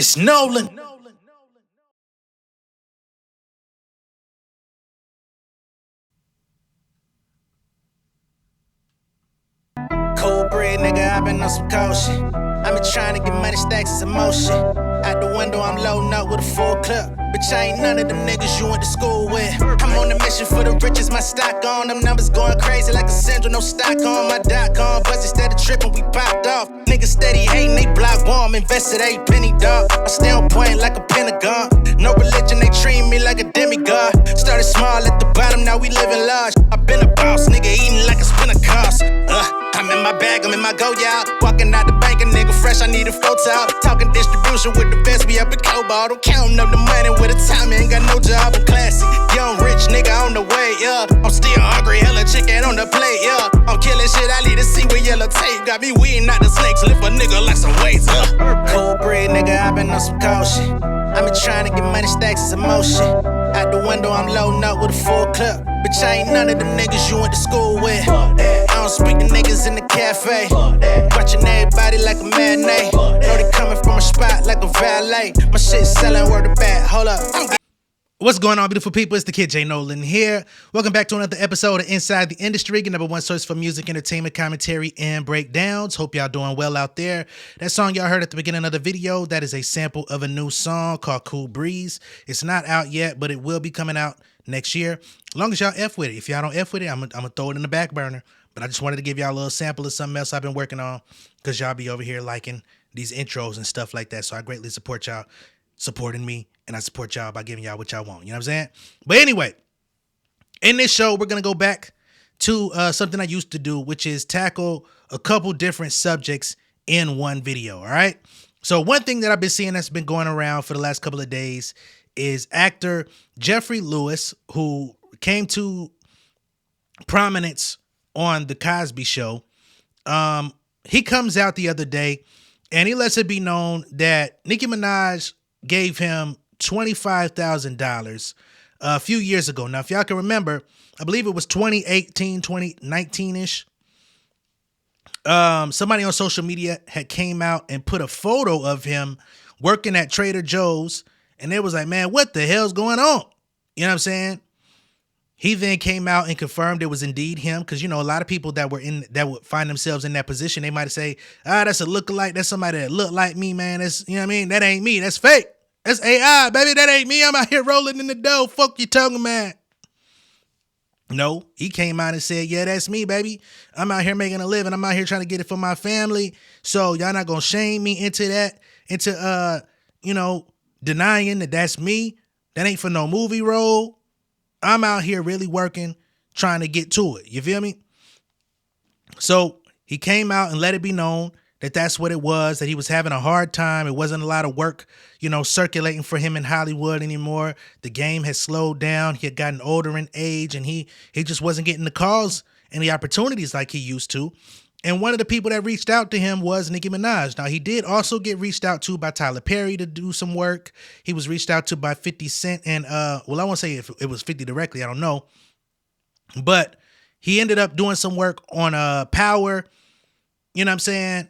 It's Nolan. Cold bread, nigga, I been on some cold shit. I been trying to get money, stacks is emotion. Out the window, I'm loading up with a full clip. Bitch, I ain't none of them niggas you went to school with. I'm on a mission for the riches, my stock on. Them numbers going crazy like a Sandra, no stock on. My .com, bust instead of tripping, we popped off. Niggas steady hating, they block warm. Invested 8 penny, dog. I stay on point like a Pentagon. No religion, they treat me like a demigod. Started small at the bottom, now we living large. I been a boss, nigga, eating like a spinner cost. I'm in my bag, I'm in my go, y'all. Walking out the bank, a nigga fresh, I need a photo. Talking distribution with the best, we up in Cobalt. I'm counting up the money with a time, ain't got no job, I'm classy. Young rich nigga on the way, yeah. I'm still hungry, hella chicken on the plate, yeah. I'm killing shit, I need to see with yellow tape. Got me weeding out the snakes, lift a nigga like some weights, Cold bread, nigga, I been on some cold shit. I been trying to get money, stacks is emotion. Out the window, I'm loading up with a full clip. Bitch, I ain't none of them niggas you went to school with. I don't speak to niggas in the cafe. Watching everybody like a matinee. Know they coming from a spot like a valet. My shit selling word of bad. Hold up. What's going on, beautiful people? It's the kid J Nolan here. Welcome back to another episode of Inside the Industry, your number one source for music, entertainment, commentary, and breakdowns. Hope y'all doing well out there. That song y'all heard at the beginning of the video, that is a sample of a new song called Cool Breeze. It's not out yet, but it will be coming out next year. As long as y'all F with it. If y'all don't F with it, I'm gonna throw it in the back burner. But I just wanted to give y'all a little sample of something else I've been working on, because y'all be over here liking these intros and stuff like that. So I greatly support y'all supporting me, and I support y'all by giving y'all what y'all want. You know what I'm saying? But anyway, in this show, we're going to go back to something I used to do, which is tackle a couple different subjects in one video, all right? So one thing that I've been seeing that's been going around for the last couple of days is actor Geoffrey Owens, who came to prominence on The Cosby Show. He comes out the other day, and he lets it be known that Nicki Minaj gave him $25,000 a few years ago. Now, if y'all can remember, I believe it was 2018, 2019-ish. Somebody on social media had came out and put a photo of him working at Trader Joe's, and they was like, man, what the hell's going on? You know what I'm saying? He then came out and confirmed it was indeed him, because, you know, a lot of people that would find themselves in that position, they might say, that's a lookalike. That's somebody that look like me, man. That's, you know what I mean? That ain't me. That's fake. That's AI, baby. That ain't me. I'm out here rolling in the dough. Fuck you talking about? No, he came out and said, yeah, that's me, baby. I'm out here making a living. I'm out here trying to get it for my family. So y'all not going to shame me into that, denying that that's me. That ain't for no movie role. I'm out here really working, trying to get to it. You feel me? So he came out and let it be known that that's what it was, that he was having a hard time. It wasn't a lot of work, circulating for him in Hollywood anymore. The game had slowed down. He had gotten older in age, and he just wasn't getting the calls and the opportunities like he used to. And one of the people that reached out to him was Nicki Minaj. Now, he did also get reached out to by Tyler Perry to do some work. He was reached out to by 50 Cent. And, I won't say if it was 50 directly. I don't know. But he ended up doing some work on Power. You know what I'm saying?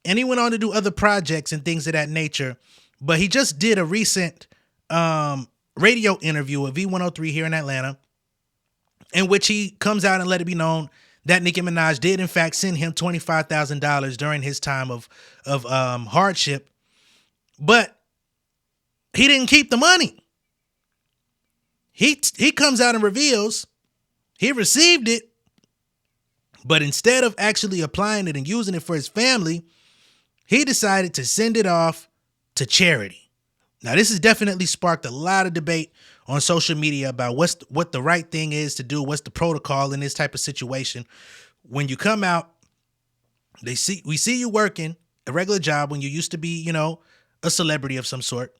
And he went on to do other projects and things of that nature. But he just did a recent radio interview with V103 here in Atlanta, in which he comes out and let it be known that Nicki Minaj did, in fact, send him $25,000 during his time of hardship. But he didn't keep the money. He comes out and reveals he received it, but instead of actually applying it and using it for his family, he decided to send it off to charity. Now, this has definitely sparked a lot of debate on social media about what the right thing is to do, what's the protocol in this type of situation. When you come out, we see you working a regular job when you used to be, a celebrity of some sort.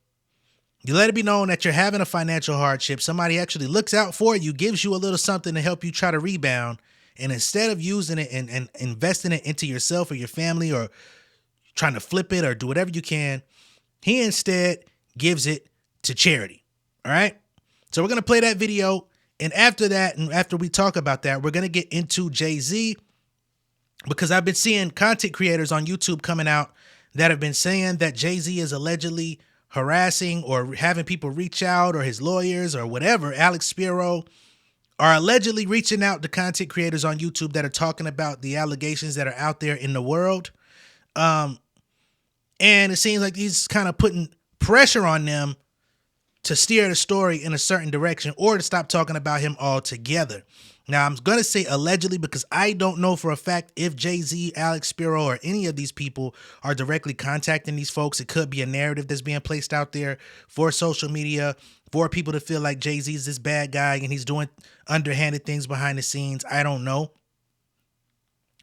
You let it be known that you're having a financial hardship. Somebody actually looks out for you, gives you a little something to help you try to rebound. And instead of using it and investing it into yourself or your family or trying to flip it or do whatever you can, he instead gives it to charity. All right. So we're going to play that video. And after that, and after we talk about that, we're going to get into Jay-Z, because I've been seeing content creators on YouTube coming out that have been saying that Jay-Z is allegedly harassing or having people reach out, or his lawyers or whatever, Alex Spiro, are allegedly reaching out to content creators on YouTube that are talking about the allegations that are out there in the world. And it seems like he's kind of putting pressure on them to steer the story in a certain direction or to stop talking about him altogether. Now, I'm going to say allegedly because I don't know for a fact if Jay-Z, Alex Spiro, or any of these people are directly contacting these folks. It could be a narrative that's being placed out there for social media, for people to feel like Jay-Z is this bad guy and he's doing underhanded things behind the scenes. I don't know.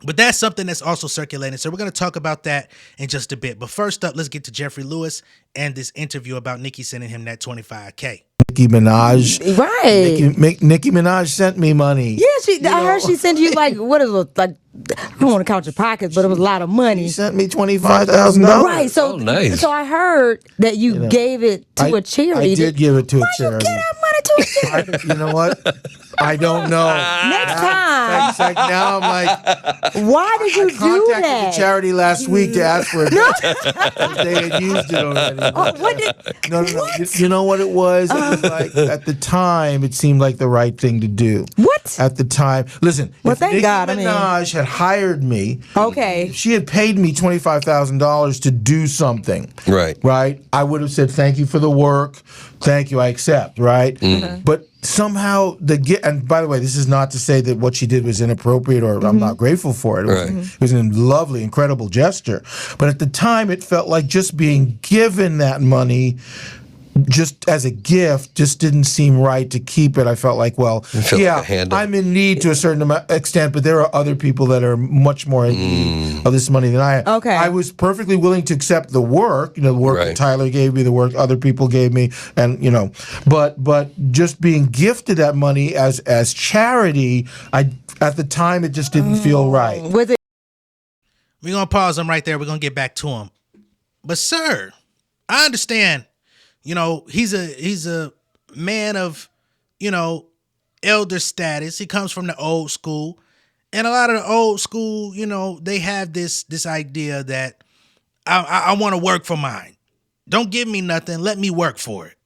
But that's something that's also circulating. So we're going to talk about that in just a bit. But first up, let's get to Geoffrey Lewis and this interview about Nicki sending him that $25K. Nicki Minaj. Right. Nicki Minaj sent me money. Yeah, I heard she sent you like, what is it, like, I don't want to count your pockets, but it was a lot of money. She sent me $25,000. Right, so nice. So I heard that you gave it to a charity. I did give it to a charity. Why you give that money to a charity? You know what? I don't know. Next time. It's like now I'm like, why did you do contacted that? the charity last week to ask for it. They had used it already. No. You know what it was? It was like, at the time, it seemed like the right thing to do. What? At the time. Listen, Well, if thank Nicki God, Minaj had hired me, Okay. if she had paid me $25,000 to do something, right, I would have said, thank you for the work. Thank you, I accept, right? Mm-hmm. But somehow and by the way, this is not to say that what she did was inappropriate or I'm not grateful for it. It was a lovely, incredible gesture. But at the time, it felt like just being given that money just as a gift just didn't seem right to keep it. I felt like, well, I'm in need to a certain extent, but there are other people that are much more in need of this money than I am. Okay. I was perfectly willing to accept the work, the work that Tyler gave me, the work other people gave me, and but just being gifted that money as charity, at the time it just didn't feel right. We're going to pause him right there. We're going to get back to him. But sir, I understand. He's a man of, elder status. He comes from the old school. And a lot of the old school, they have this idea that I want to work for mine. Don't give me nothing. Let me work for it.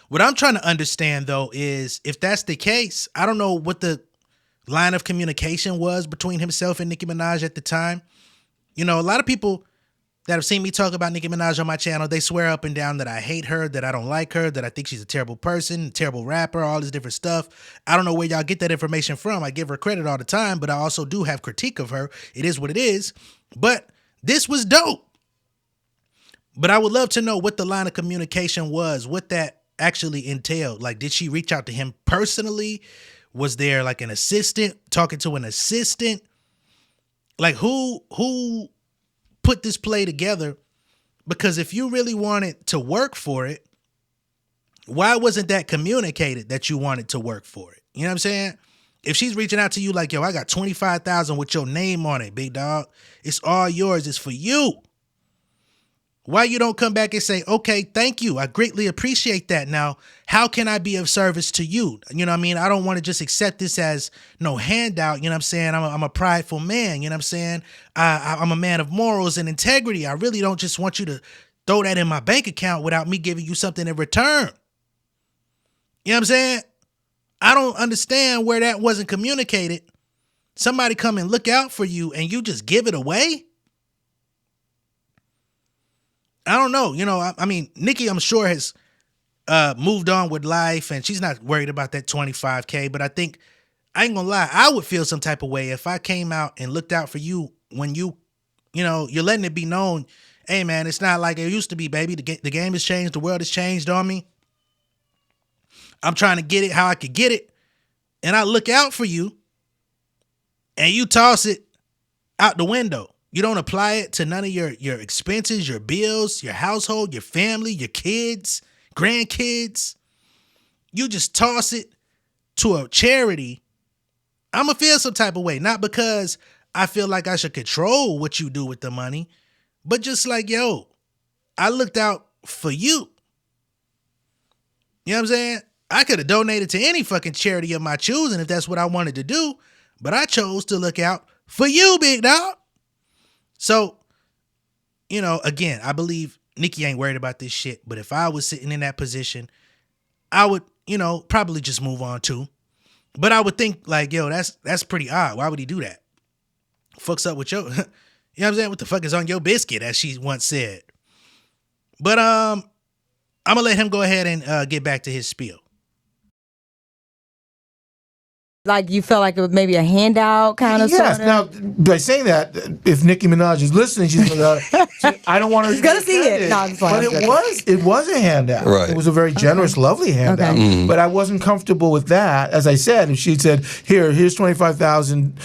What I'm trying to understand, though, is if that's the case, I don't know what the line of communication was between himself and Nicki Minaj at the time. A lot of people that have seen me talk about Nicki Minaj on my channel, they swear up and down that I hate her, that I don't like her, that I think she's a terrible person, terrible rapper, all this different stuff. I don't know where y'all get that information from. I give her credit all the time, but I also do have critique of her. It is what it is. But this was dope. But I would love to know what the line of communication was, what that actually entailed. Like, did she reach out to him personally? Was there like an assistant talking to an assistant? Like, who put this play together? Because if you really wanted to work for it, why wasn't that communicated that you wanted to work for it? You know what I'm saying? If she's reaching out to you like, yo, I got 25,000 with your name on it, big dog. It's all yours. It's for you. Why you don't come back and say, okay, thank you. I greatly appreciate that. Now, how can I be of service to you? You know what I mean? I don't want to just accept this as no handout. You know what I'm saying? I'm a prideful man. You know what I'm saying? I'm a man of morals and integrity. I really don't just want you to throw that in my bank account without me giving you something in return. You know what I'm saying? I don't understand where that wasn't communicated. Somebody come and look out for you and you just give it away? I don't know. I mean, Nicki, I'm sure, has moved on with life and she's not worried about that $25K. But I think, I ain't gonna lie, I would feel some type of way if I came out and looked out for you when you're letting it be known, hey, man, it's not like it used to be, baby. The game has changed. The world has changed on me. I'm trying to get it how I could get it. And I look out for you and you toss it out the window. You don't apply it to none of your expenses, your bills, your household, your family, your kids, grandkids. You just toss it to a charity. I'm going to feel some type of way. Not because I feel like I should control what you do with the money, but just like, yo, I looked out for you. You know what I'm saying? I could have donated to any fucking charity of my choosing if that's what I wanted to do, but I chose to look out for you, big dog. So you know, again, I believe Nicki ain't worried about this shit. But if I was sitting in that position, I would, you know, probably just move on too. But I would think like, yo, that's pretty odd. Why would he do that? Fucks up with your, you know what I'm saying? What the fuck is on your biscuit, as she once said. But I'm gonna let him go ahead and get back to his spiel. Like you felt like it was maybe a handout kind of Yes. sort of? Now, by saying that, if Nicki Minaj is listening, she's I don't want her. She's gonna see it. No, I'm but it was a handout. Right. It was a very generous, lovely handout. Okay. But I wasn't comfortable with that. As I said, if she said, here's 25,000,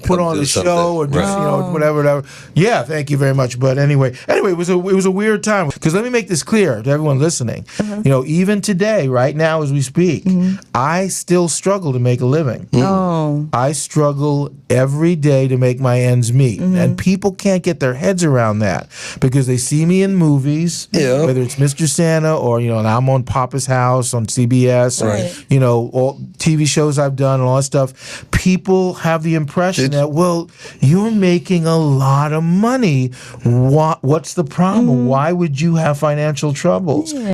put on the show or just, whatever. Yeah, thank you very much. But anyway, it was a weird time. Because let me make this clear to everyone listening. Even today, right now as we speak, I still struggle to make a living. Oh. I struggle every day to make my ends meet. And people can't get their heads around that because they see me in movies, whether it's Mr. Santa or, and I'm on Papa's House on CBS, or, all TV shows I've done and all that stuff. People have the impression that, well, you're making a lot of money. What's the problem? Why would you have financial troubles? I'm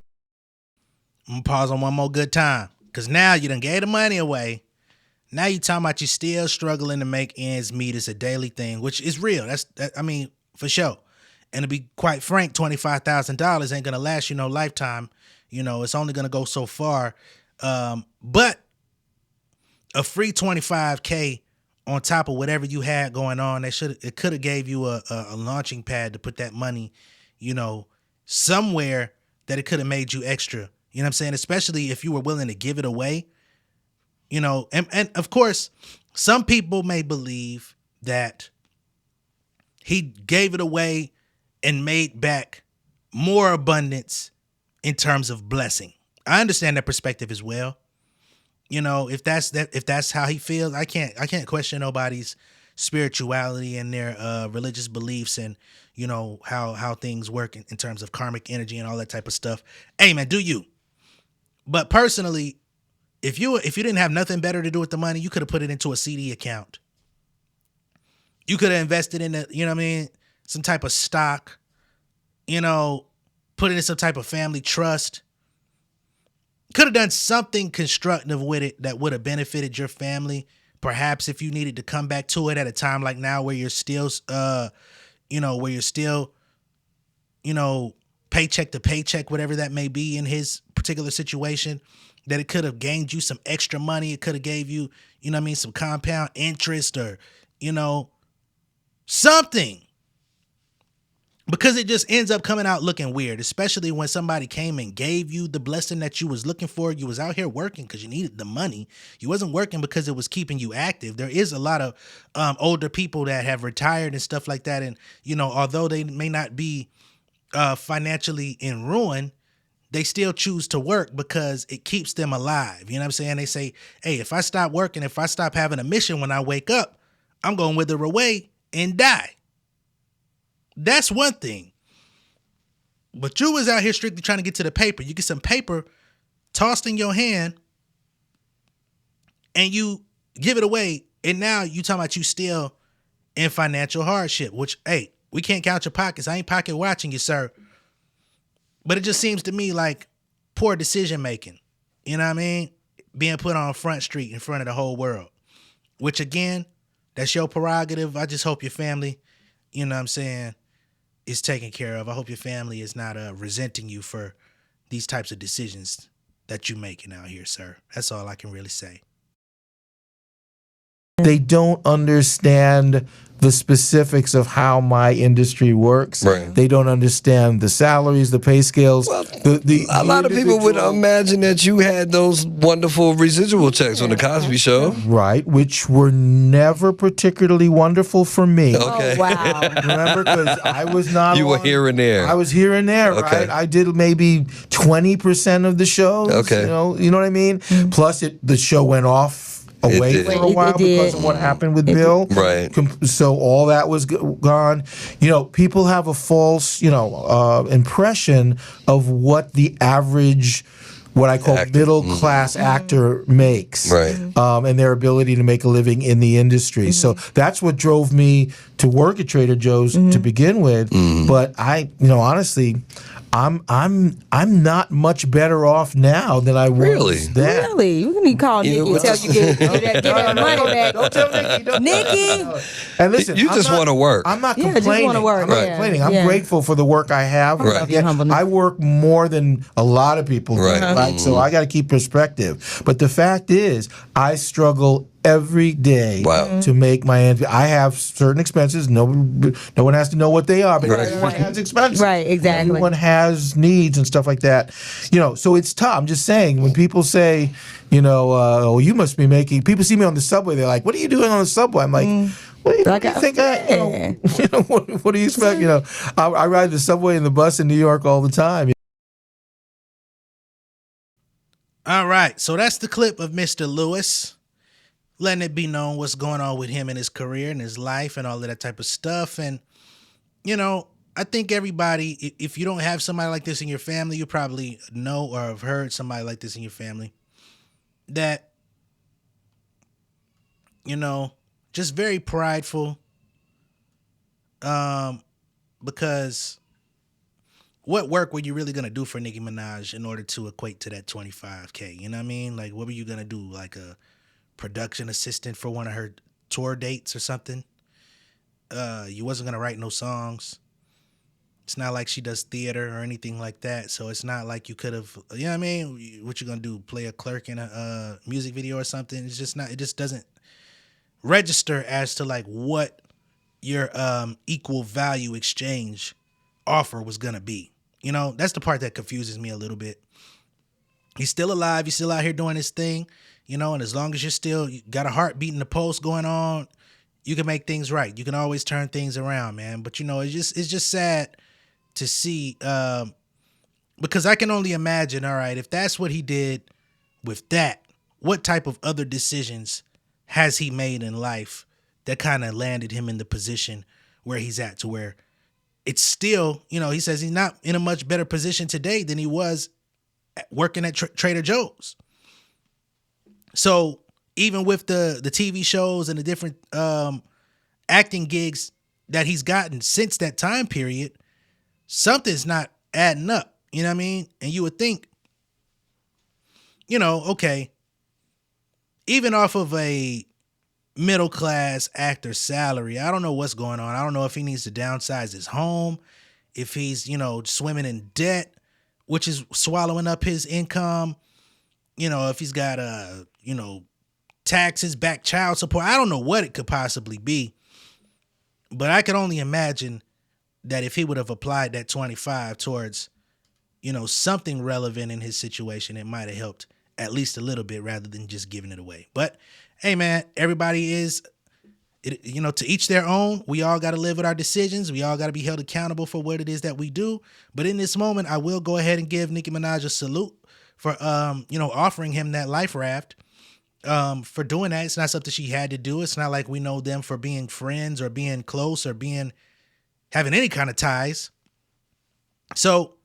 gonna pause on one more good time. Because now you done gave the money away. Now you talking about you still struggling to make ends meet. It's a daily thing, which is real. I mean, for sure. And to be quite frank, $25,000 ain't gonna last you no lifetime. It's only gonna go so far. But a free $25K on top of whatever you had going on, it could have gave you a launching pad to put that money, somewhere that it could have made you extra. You know what I'm saying? Especially if you were willing to give it away. And of course, some people may believe that he gave it away and made back more abundance in terms of blessing. I understand that perspective as well. If that's how he feels, I can't question nobody's spirituality and their religious beliefs and how things work in terms of karmic energy and all that type of stuff. Hey man, do you? But personally, if you didn't have nothing better to do with the money, you could have put it into a CD account. You could have invested in some type of stock, put it in some type of family trust. Could have done something constructive with it that would have benefited your family. Perhaps if you needed to come back to it at a time like now where you're still, paycheck to paycheck, whatever that may be in his particular situation, that it could have gained you some extra money. It could have gave you, some compound interest or, something. Because it just ends up coming out looking weird, especially when somebody came and gave you the blessing that you was looking for. You was out here working because you needed the money. You wasn't working because it was keeping you active. There is a lot of older people that have retired and stuff like that. And, although they may not be financially in ruin, they still choose to work because it keeps them alive. You know what I'm saying? They say, hey, if I stop working, if I stop having a mission when I wake up, I'm going to wither away and die. That's one thing. But you was out here strictly trying to get to the paper. You get some paper tossed in your hand and you give it away. And now you talking about you still in financial hardship, which, hey, we can't count your pockets. I ain't pocket watching you, sir. But it just seems to me like poor decision making. You know what I mean? Being put on Front Street in front of the whole world. Which again, that's your prerogative. I just hope your family, you know what I'm saying, is taken care of. I hope your family is not resenting you for these types of decisions that you're making out here, sir. That's all I can really say. They don't understand the specifics of how my industry works. Right. They don't understand the salaries, the pay scales. Well, a lot of people would imagine that you had those wonderful residual checks on the Cosby Show. Right, which were never particularly wonderful for me. Okay. Oh, wow. Remember, because I was not. You were here and there. I was here and there, Okay. right? I did maybe 20% of the shows. Okay. You know what I mean? Plus, the show went off away did. for a while because of what happened with Bill. Right. So all that was gone. People have a false, impression of what the average what I call middle class actor makes, Right. And their ability to make a living in the industry. So that's what drove me to work at Trader Joe's to begin with. But honestly, I'm not much better off now than I was then. Really? You need to call Nicki and tell you get that money back. Don't tell Nicki. Nicki! And listen, You just want to work. I'm not Yeah, complaining. just wanna work. I'm not Right. complaining. I'm Yeah. grateful for the work I have. Right. Yeah, Humbleness. I work more than a lot of people do, Right. right? So I got to keep perspective. But the fact is, I struggle every day to make my ends. I have certain expenses. No one has to know what they are, but everyone has expenses. Right, exactly. Everyone has needs and stuff like that. So it's tough. I'm just saying, when people say, oh, you must be making. People see me on the subway. They're like, "What are you doing on the subway?" I'm like, "What do you think? What do you expect?" I ride the subway and the bus in New York all the time. All right, so that's the clip of Mr. Lewis, letting it be known what's going on with him in his career and his life and all of that type of stuff. And, I think everybody, if you don't have somebody like this in your family, you probably know or have heard somebody like this in your family that, just very prideful, because what work were you really going to do for Nicki Minaj in order to equate to that $25K? You know what I mean? Like, what were you going to do? Like a production assistant for one of her tour dates or something? You wasn't going to write no songs. It's not like she does theater or anything like that. So it's not like you could have, you know what I mean? What you going to do? Play a clerk in a music video or something? It's just not, it just doesn't register as to like what your equal value exchange offer was going to be. That's the part that confuses me a little bit. He's still alive. He's still out here doing his thing, and as long as you got a heartbeat in the pulse going on, you can make things right. You can always turn things around, man. But, it's just sad to see, because I can only imagine, all right, if that's what he did with that, what type of other decisions has he made in life that kind of landed him in the position where he's at, to where it's still, he says he's not in a much better position today than he was working at Trader Joe's. So even with the TV shows and the different acting gigs that he's gotten since that time period, something's not adding up. You know what I mean? And you would think, okay, even off of a middle class actor salary, I don't know what's going on. I don't know if he needs to downsize his home, if he's, swimming in debt, which is swallowing up his income, if he's got taxes, back child support. I don't know what it could possibly be, but I could only imagine that if he would have applied that 25 towards, something relevant in his situation, it might have helped at least a little bit rather than just giving it away. But hey, man, everybody is, to each their own. We all got to live with our decisions. We all got to be held accountable for what it is that we do. But in this moment, I will go ahead and give Nicki Minaj a salute for, offering him that life raft, for doing that. It's not something she had to do. It's not like we know them for being friends or being close or having any kind of ties. So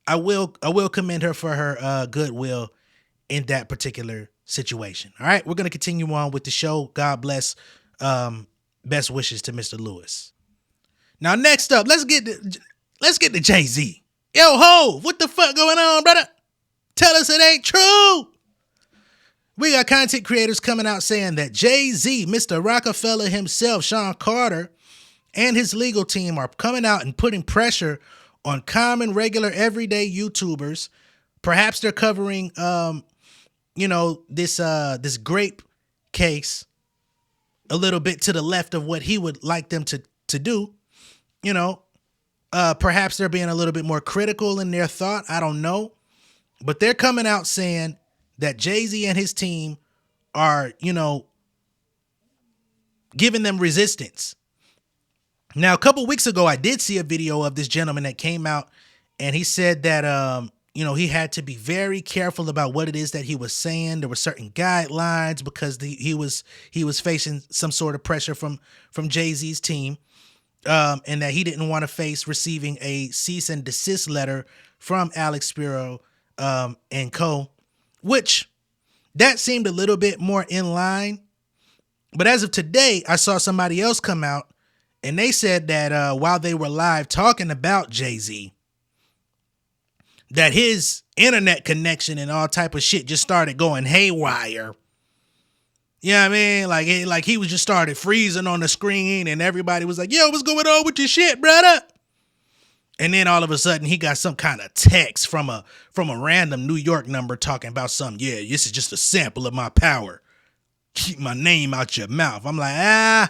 I will commend her for her goodwill in that particular situation. All right, we're going to continue on with the show. God bless. Best wishes to Mr. Lewis. Now, next up, let's get to Jay-Z. Yo, ho, what the fuck going on, brother? Tell us it ain't true. We got content creators coming out saying that Jay-Z, Mr. Rockefeller himself, Sean Carter, and his legal team are coming out and putting pressure on common, regular, everyday YouTubers. Perhaps they're covering, this grape case a little bit to the left of what he would like them to do. Perhaps they're being a little bit more critical in their thought. I don't know. But they're coming out saying that Jay-Z and his team are, giving them resistance. Now, a couple weeks ago, I did see a video of this gentleman that came out, and he said that, he had to be very careful about what it is that he was saying. There were certain guidelines because he was facing some sort of pressure from Jay-Z's team, and that he didn't want to face receiving a cease and desist letter from Alex Spiro and co, which that seemed a little bit more in line. But as of today, I saw somebody else come out and they said that while they were live talking about Jay-Z, that his internet connection and all type of shit just started going haywire. You know what I mean? Like he was just started freezing on the screen and everybody was like, yo, what's going on with your shit, brother? And then all of a sudden he got some kind of text from a random New York number talking about something. Yeah, this is just a sample of my power. Keep my name out your mouth. I'm like,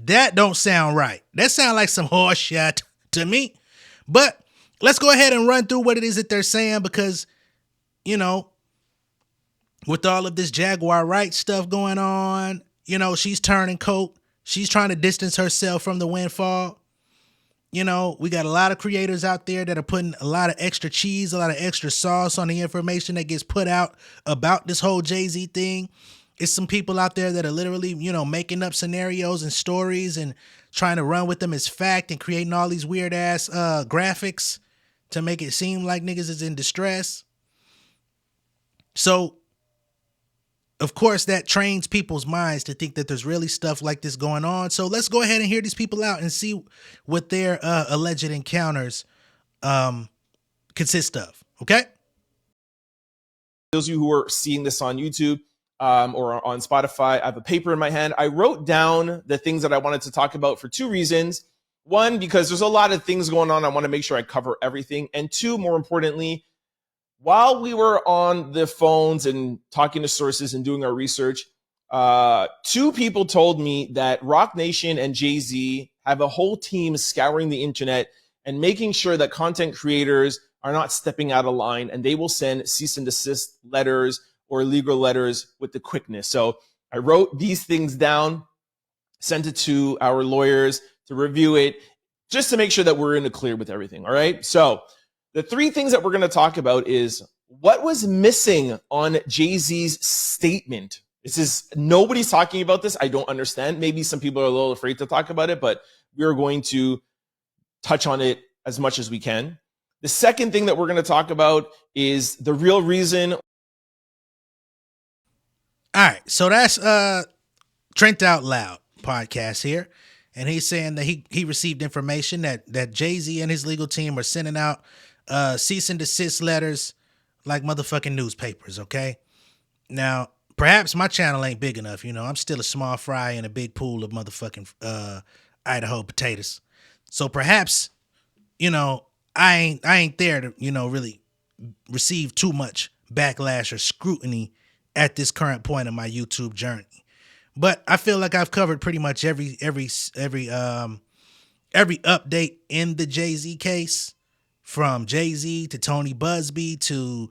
that don't sound right. That sound like some horse shit to me. But let's go ahead and run through what it is that they're saying because, you know, with all of this Jaguar Wright stuff going on, you know, she's turning coat. She's trying to distance herself from the windfall. You know, we got a lot of creators out there that are putting a lot of extra cheese, a lot of extra sauce on the information that gets put out about this whole Jay-Z thing. It's some people out there that are literally, you know, making up scenarios and stories and trying to run with them as fact and creating all these weird ass graphics to make it seem like niggas is in distress. So, of course, that trains people's minds to think that there's really stuff like this going on. So let's go ahead and hear these people out and see what their alleged encounters consist of. Okay? Those of you who are seeing this on YouTube or on Spotify, I have a paper in my hand. I wrote down the things that I wanted to talk about for two reasons. One, because there's a lot of things going on. I want to make sure I cover everything. And two, more importantly, while we were on the phones and talking to sources and doing our research, two people told me that Roc Nation and Jay-Z have a whole team scouring the internet and making sure that content creators are not stepping out of line, and they will send cease and desist letters or legal letters with the quickness. So I wrote these things down, sent it to our lawyers to review it, just to make sure that we're in the clear with everything, all right? So the three things that we're going to talk about is what was missing on Jay-Z's statement. Nobody's talking about this. I don't understand. Maybe some people are a little afraid to talk about it, but we are going to touch on it as much as we can. The second thing that we're going to talk about is the real reason. All right. So that's Trent Out Loud podcast here. And he's saying that he received information that Jay-Z and his legal team are sending out cease and desist letters like motherfucking newspapers, okay? Now, perhaps my channel ain't big enough, you know. I'm still a small fry in a big pool of motherfucking Idaho potatoes. So perhaps, you know, I ain't there to, you know, really receive too much backlash or scrutiny at this current point in my YouTube journey. But I feel like I've covered pretty much every update in the Jay-Z case. From Jay-Z to Tony Busby to,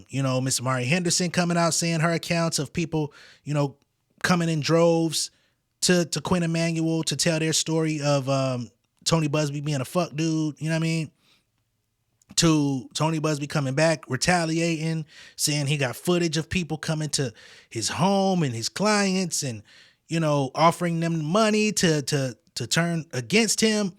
you know, Miss Mari Henderson coming out saying her accounts of people, you know, coming in droves to Quinn Emanuel to tell their story of Tony Busby being a fuck dude, you know what I mean? To Tony Busby coming back, retaliating, saying he got footage of people coming to his home and his clients and, you know, offering them money to turn against him.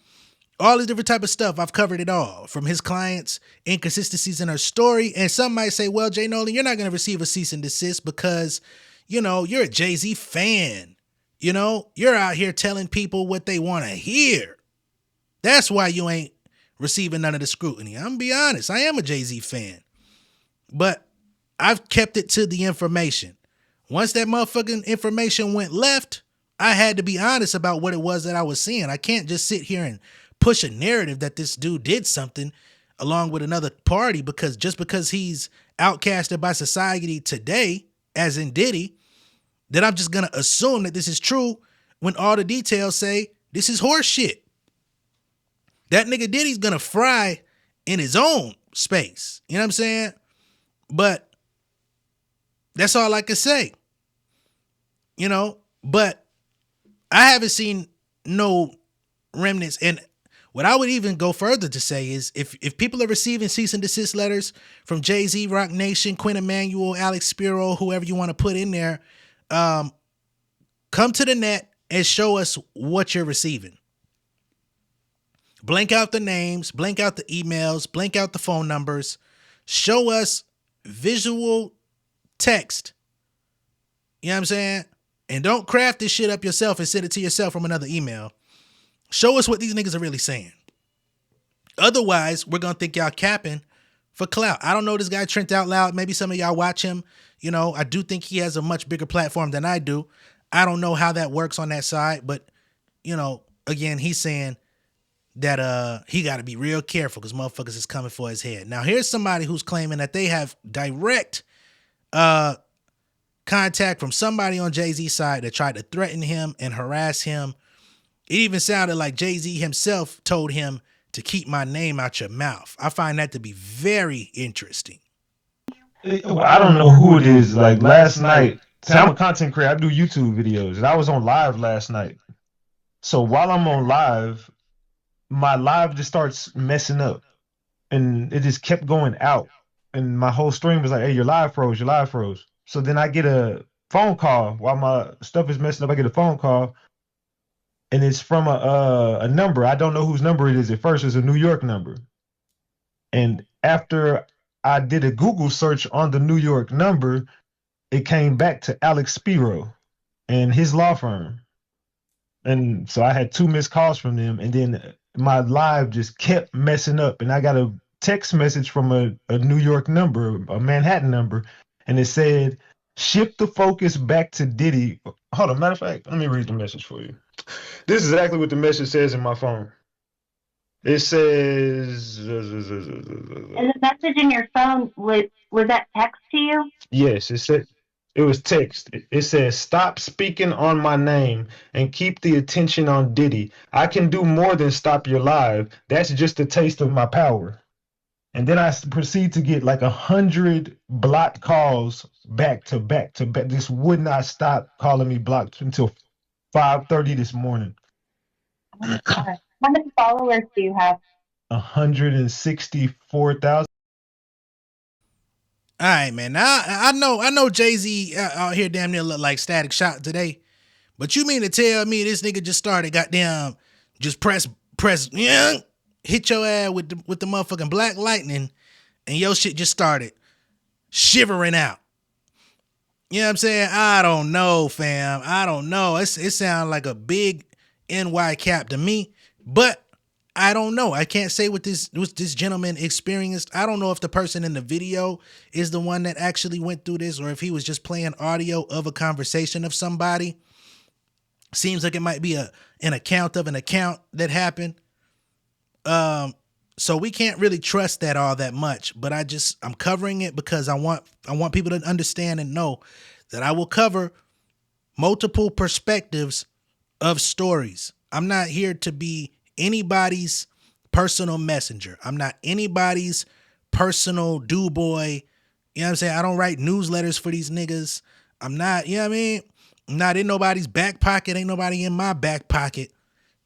All this different type of stuff. I've covered it all from his clients, inconsistencies in her story. And some might say, well, J Nolan, you're not going to receive a cease and desist because, you know, you're a Jay-Z fan. You know, you're out here telling people what they want to hear. That's why you ain't receiving none of the scrutiny. I'm going to be honest. I am a Jay-Z fan, but I've kept it to the information. Once that motherfucking information went left, I had to be honest about what it was that I was seeing. I can't just sit here and push a narrative that this dude did something along with another party because he's outcasted by society today, as in Diddy, that I'm just going to assume that this is true when all the details say this is horse shit. That nigga Diddy's going to fry in his own space. You know what I'm saying? But that's all I can say. You know, but I haven't seen no remnants. And what I would even go further to say is if people are receiving cease and desist letters from Jay-Z, Roc Nation, Quinn Emanuel, Alex Spiro, whoever you want to put in there, come to the net and show us what you're receiving. Blank out the names, blank out the emails, blank out the phone numbers. Show us visual text. You know what I'm saying? And don't craft this shit up yourself and send it to yourself from another email. Show us what these niggas are really saying. Otherwise, we're going to think y'all capping for clout. I don't know this guy Trent Out Loud. Maybe some of y'all watch him. You know, I do think he has a much bigger platform than I do. I don't know how that works on that side, but, you know, again, he's saying that he got to be real careful because motherfuckers is coming for his head. Now, here's somebody who's claiming that they have direct contact from somebody on Jay-Z's side that tried to threaten him and harass him. It even sounded like Jay-Z himself told him to keep my name out your mouth. I find that to be very interesting. I don't know who it is. Like last night, see, I'm a content creator. I do YouTube videos, and I was on live last night. So while I'm on live, my live just starts messing up, and it just kept going out. And my whole stream was like, "Hey, your live froze. Your live froze." So then I get a phone call while my stuff is messing up. I get a phone call, and it's from a number. I don't know whose number it is at first. It's a New York number, and after I did a Google search on the New York number, it came back to Alex Spiro and his law firm. And so I had 2 missed calls from them, and then my live just kept messing up. And I got a text message from a New York number, a Manhattan number, and it said, "Shift the focus back to Diddy." Hold on, matter of fact, let me read the message for you. This is exactly what the message says in my phone. It says, And the message in your phone, was that text to you? yes, it was text. It says, "Stop speaking on my name and keep the attention on Diddy. I can do more than stop your live. That's just a taste of my power." And then I proceed to get like 100 blocked calls back to back to back. This would not stop calling me blocked until 5:30 this morning. Oh my God. How many followers do you have? 164,000. All right, man. Now I know Jay-Z out here damn near look like Static Shock today, but you mean to tell me this nigga just started goddamn just press yeah, hit your ass with the motherfucking black lightning, and your shit just started shivering out. You know what I'm saying? I don't know, fam. I don't know. It sounds like a big NY cap to me, but I don't know. I can't say what this gentleman experienced. I don't know if the person in the video is the one that actually went through this, or if he was just playing audio of a conversation of somebody. Seems like it might be an account of an account that happened. So we can't really trust that all that much, but I'm covering it because I want people to understand and know that I will cover multiple perspectives of stories. I'm not here to be anybody's personal messenger. I'm not anybody's personal do boy. You know what I'm saying? I don't write newsletters for these niggas. I'm not, you know what I mean? I'm not in nobody's back pocket. Ain't nobody in my back pocket.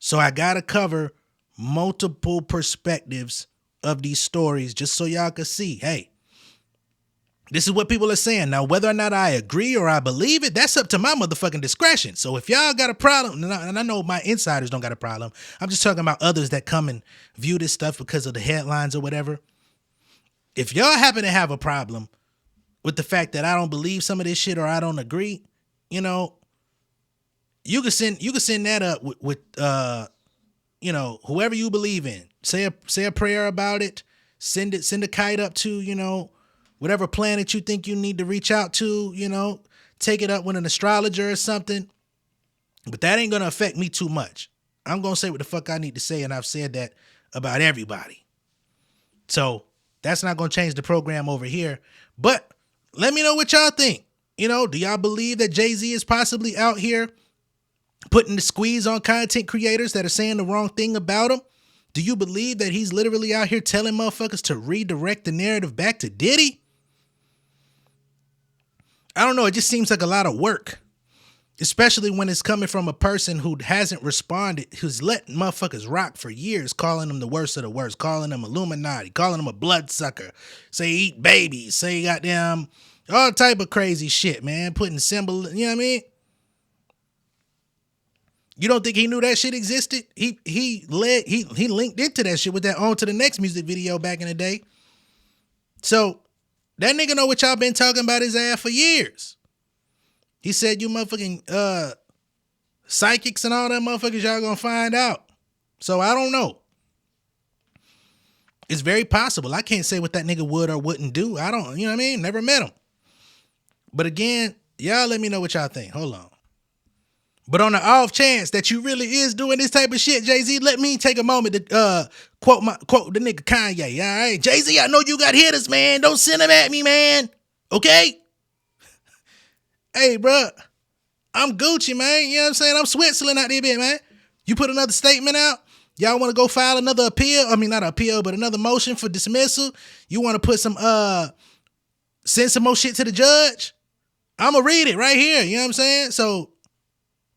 So I gotta cover multiple perspectives of these stories just so y'all can see, hey, this is what people are saying. Now, whether or not I agree or I believe it, that's up to my motherfucking discretion. So if y'all got a problem, and I know my insiders don't got a problem, I'm just talking about others that come and view this stuff because of the headlines or whatever. If y'all happen to have a problem with the fact that I don't believe some of this shit or I don't agree, you know, you can send that up with you know, whoever you believe in. Say a prayer about it. Send a kite up to, you know, whatever planet you think you need to reach out to, you know, take it up with an astrologer or something. But that ain't going to affect me too much. I'm going to say what the fuck I need to say, and I've said that about everybody. So that's not going to change the program over here. But let me know what y'all think. You know, do y'all believe that Jay-Z is possibly out here putting the squeeze on content creators that are saying the wrong thing about him? Do you believe that he's literally out here telling motherfuckers to redirect the narrative back to Diddy? I don't know. It just seems like a lot of work, especially when it's coming from a person who hasn't responded, who's let motherfuckers rock for years, calling them the worst of the worst, calling them Illuminati, calling them a bloodsucker, say he eat babies, say goddamn all type of crazy shit, man, putting symbol, you know what I mean? You don't think he knew that shit existed? He linked into that shit with that On to the Next music video back in the day. So that nigga know what y'all been talking about his ass for years. He said you motherfucking psychics and all that motherfuckers y'all gonna find out. So I don't know. It's very possible. I can't say what that nigga would or wouldn't do. I don't, you know what I mean? Never met him. But again, y'all let me know what y'all think. Hold on. But on the off chance that you really is doing this type of shit, Jay-Z, let me take a moment to quote the nigga Kanye. All right, Jay-Z, I know you got hitters, man. Don't send them at me, man. Okay? Hey, bro, I'm Gucci, man. You know what I'm saying? I'm Switzerland out there, man. You put another statement out. Y'all want to go file another appeal? I mean, not an appeal, but another motion for dismissal. You want to put some, send some more shit to the judge? I'm going to read it right here. You know what I'm saying? So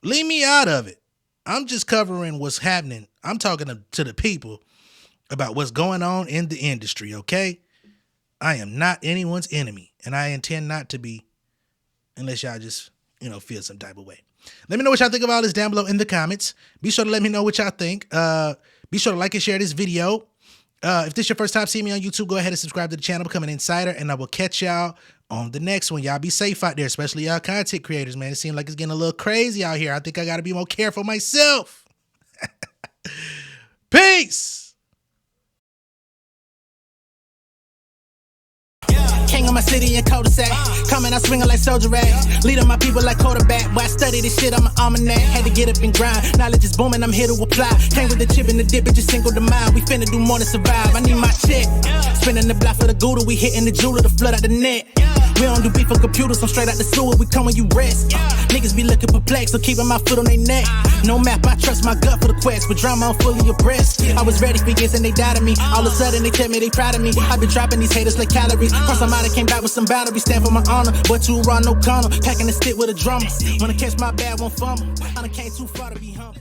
leave me out of it. I'm just covering what's happening. I'm talking to the people about what's going on in the industry, okay? I am not anyone's enemy, and I intend not to be unless y'all just, feel some type of way. Let me know what y'all think of all this down below in the comments. Be sure to let me know what y'all think. Be sure to like and share this video. If this is your first time seeing me on YouTube, go ahead and subscribe to the channel, become an insider, and I will catch y'all on the next one. Y'all be safe out there, especially y'all content creators, man. It seems like it's getting a little crazy out here. I think I got to be more careful myself. Peace. King of my city and cul-de-sac. Coming, I swinging like soldier rag. Leading my people like quarterback. Boy, I study this shit, I'm an almanac. Had to get up and grind. Knowledge is booming, I'm here to apply. Came with the chip and the dip, it just single the mind. We finna do more than survive. I need my check. Spinning the block for the Gouda. We hitting the jeweler to flood out the net. We don't do beef on computers, I'm straight out the sewer. We come when you rest. Niggas be looking perplexed, so keeping my foot on their neck. No map, I trust my gut for the quest. But drama, I'm fully abreast. I was ready for years and they died of me. All of a sudden they tell me they proud of me. I been dropping these haters like calories. Cross them out, I came back with some boundaries. Stand for my honor, but you run no corner. Packing the stick with a drummer. Wanna catch my bad, won't fumble. I done came too far to be humble.